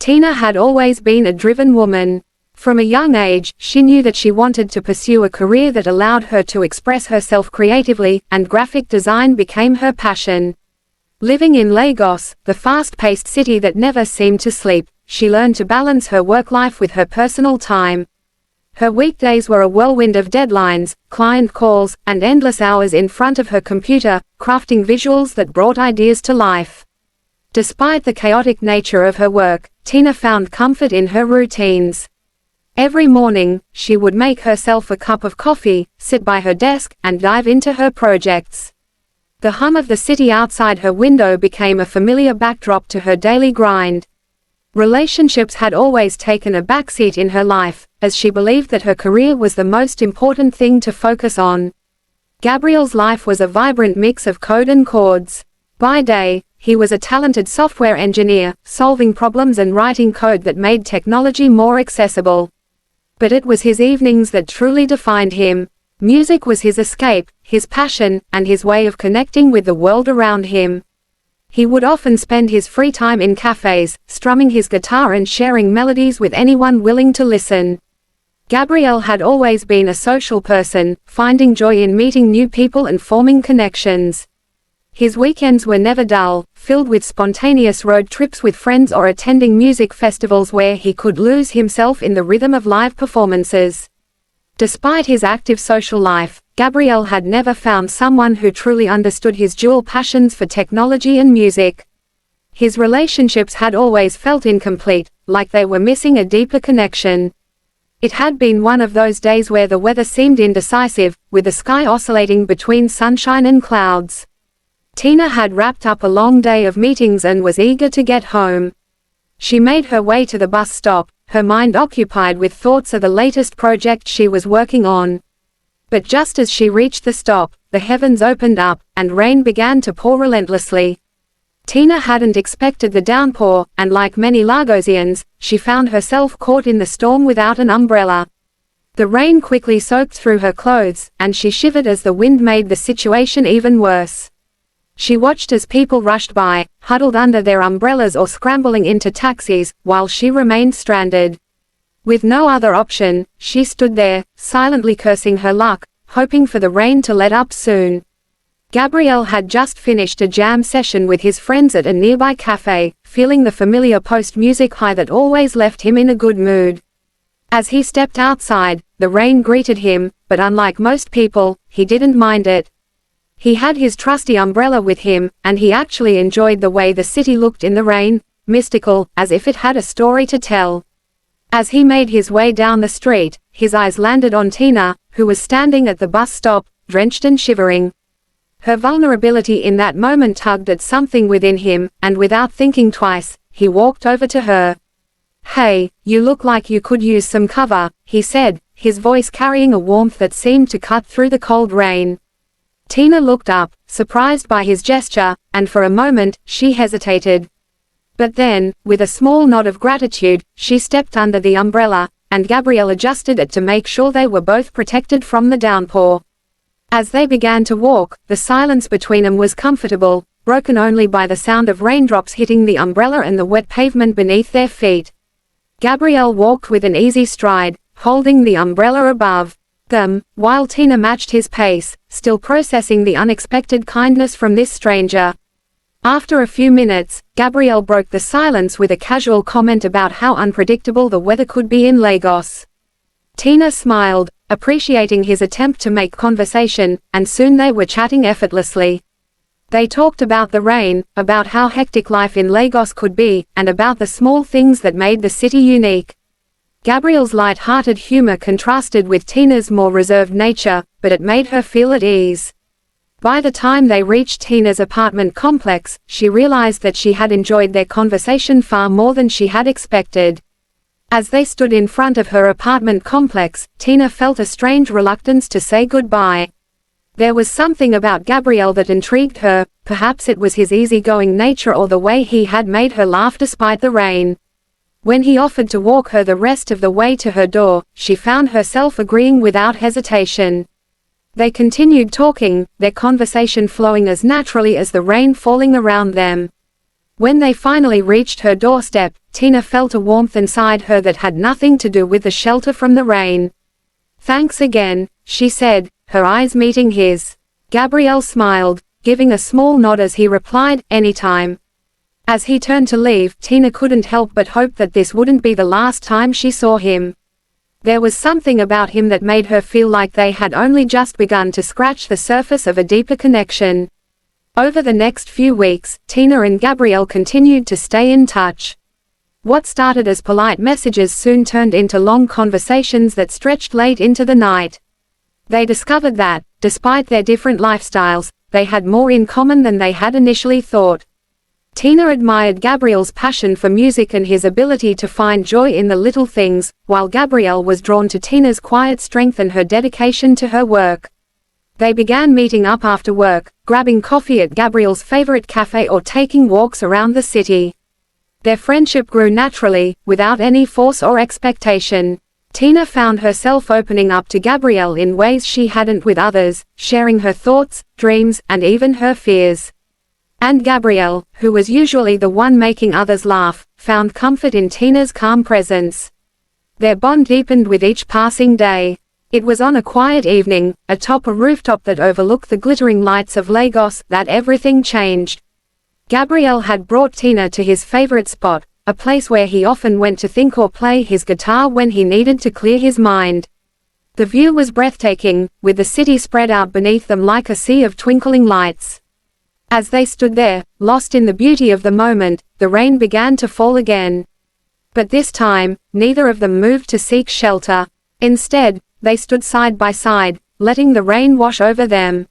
Tina had always been a driven woman. From a young age, she knew that she wanted to pursue a career that allowed her to express herself creatively, and graphic design became her passion. Living in Lagos, the fast-paced city that never seemed to sleep, she learned to balance her work life with her personal time. Her weekdays were a whirlwind of deadlines, client calls, and endless hours in front of her computer, crafting visuals that brought ideas to life. Despite the chaotic nature of her work, Tina found comfort in her routines. Every morning, she would make herself a cup of coffee, sit by her desk, and dive into her projects. The hum of the city outside her window became a familiar backdrop to her daily grind. Relationships had always taken a backseat in her life, as she believed that her career was the most important thing to focus on. Gabrielle's life was a vibrant mix of code and chords. By day, he was a talented software engineer, solving problems and writing code that made technology more accessible. But it was his evenings that truly defined him. Music was his escape, his passion, and his way of connecting with the world around him. He would often spend his free time in cafes, strumming his guitar and sharing melodies with anyone willing to listen. Gabrielle had always been a social person, finding joy in meeting new people and forming connections. His weekends were never dull, filled with spontaneous road trips with friends or attending music festivals where he could lose himself in the rhythm of live performances. Despite his active social life, Gabrielle had never found someone who truly understood his dual passions for technology and music. His relationships had always felt incomplete, like they were missing a deeper connection. It had been one of those days where the weather seemed indecisive, with the sky oscillating between sunshine and clouds. Tina had wrapped up a long day of meetings and was eager to get home. She made her way to the bus stop, her mind occupied with thoughts of the latest project she was working on. But just as she reached the stop, the heavens opened up, and rain began to pour relentlessly. Tina hadn't expected the downpour, and like many Lagosians, she found herself caught in the storm without an umbrella. The rain quickly soaked through her clothes, and she shivered as the wind made the situation even worse. She watched as people rushed by, huddled under their umbrellas or scrambling into taxis, while she remained stranded. With no other option, she stood there, silently cursing her luck, hoping for the rain to let up soon. Gabrielle had just finished a jam session with his friends at a nearby cafe, feeling the familiar post-music high that always left him in a good mood. As he stepped outside, the rain greeted him, but unlike most people, he didn't mind it. He had his trusty umbrella with him, and he actually enjoyed the way the city looked in the rain, mystical, as if it had a story to tell. As he made his way down the street, his eyes landed on Tina, who was standing at the bus stop, drenched and shivering. Her vulnerability in that moment tugged at something within him, and without thinking twice, he walked over to her. "Hey, you look like you could use some cover," he said, his voice carrying a warmth that seemed to cut through the cold rain. Tina looked up, surprised by his gesture, and for a moment, she hesitated. But then, with a small nod of gratitude, she stepped under the umbrella, and Gabrielle adjusted it to make sure they were both protected from the downpour. As they began to walk, the silence between them was comfortable, broken only by the sound of raindrops hitting the umbrella and the wet pavement beneath their feet. Gabrielle walked with an easy stride, holding the umbrella above them, while Tina matched his pace, still processing the unexpected kindness from this stranger. After a few minutes, Gabrielle broke the silence with a casual comment about how unpredictable the weather could be in Lagos. Tina smiled, appreciating his attempt to make conversation, and soon they were chatting effortlessly. They talked about the rain, about how hectic life in Lagos could be, and about the small things that made the city unique. Gabrielle's light-hearted humor contrasted with Tina's more reserved nature, but it made her feel at ease. By the time they reached Tina's apartment complex, she realized that she had enjoyed their conversation far more than she had expected. As they stood in front of her apartment complex, Tina felt a strange reluctance to say goodbye. There was something about Gabrielle that intrigued her, perhaps it was his easygoing nature or the way he had made her laugh despite the rain. When he offered to walk her the rest of the way to her door, she found herself agreeing without hesitation. They continued talking, their conversation flowing as naturally as the rain falling around them. When they finally reached her doorstep, Tina felt a warmth inside her that had nothing to do with the shelter from the rain. "Thanks again," she said, her eyes meeting his. Gabrielle smiled, giving a small nod as he replied, "Anytime." As he turned to leave, Tina couldn't help but hope that this wouldn't be the last time she saw him. There was something about him that made her feel like they had only just begun to scratch the surface of a deeper connection. Over the next few weeks, Tina and Gabrielle continued to stay in touch. What started as polite messages soon turned into long conversations that stretched late into the night. They discovered that, despite their different lifestyles, they had more in common than they had initially thought. Tina admired Gabrielle's passion for music and his ability to find joy in the little things, while Gabrielle was drawn to Tina's quiet strength and her dedication to her work. They began meeting up after work, grabbing coffee at Gabrielle's favorite cafe or taking walks around the city. Their friendship grew naturally, without any force or expectation. Tina found herself opening up to Gabrielle in ways she hadn't with others, sharing her thoughts, dreams, and even her fears. And Gabrielle, who was usually the one making others laugh, found comfort in Tina's calm presence. Their bond deepened with each passing day. It was on a quiet evening, atop a rooftop that overlooked the glittering lights of Lagos, that everything changed. Gabrielle had brought Tina to his favorite spot, a place where he often went to think or play his guitar when he needed to clear his mind. The view was breathtaking, with the city spread out beneath them like a sea of twinkling lights. As they stood there, lost in the beauty of the moment, the rain began to fall again. But this time, neither of them moved to seek shelter. Instead, they stood side by side, letting the rain wash over them.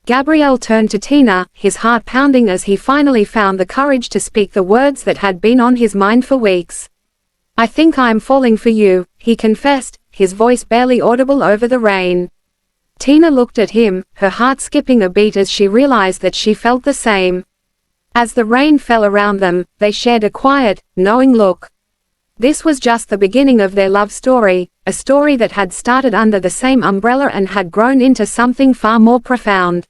Gabrielle turned to Tina, his heart pounding as he finally found the courage to speak the words that had been on his mind for weeks. "I think I'm falling for you," he confessed, his voice barely audible over the rain. Tina looked at him, her heart skipping a beat as she realized that she felt the same. As the rain fell around them, they shared a quiet, knowing look. This was just the beginning of their love story, a story that had started under the same umbrella and had grown into something far more profound.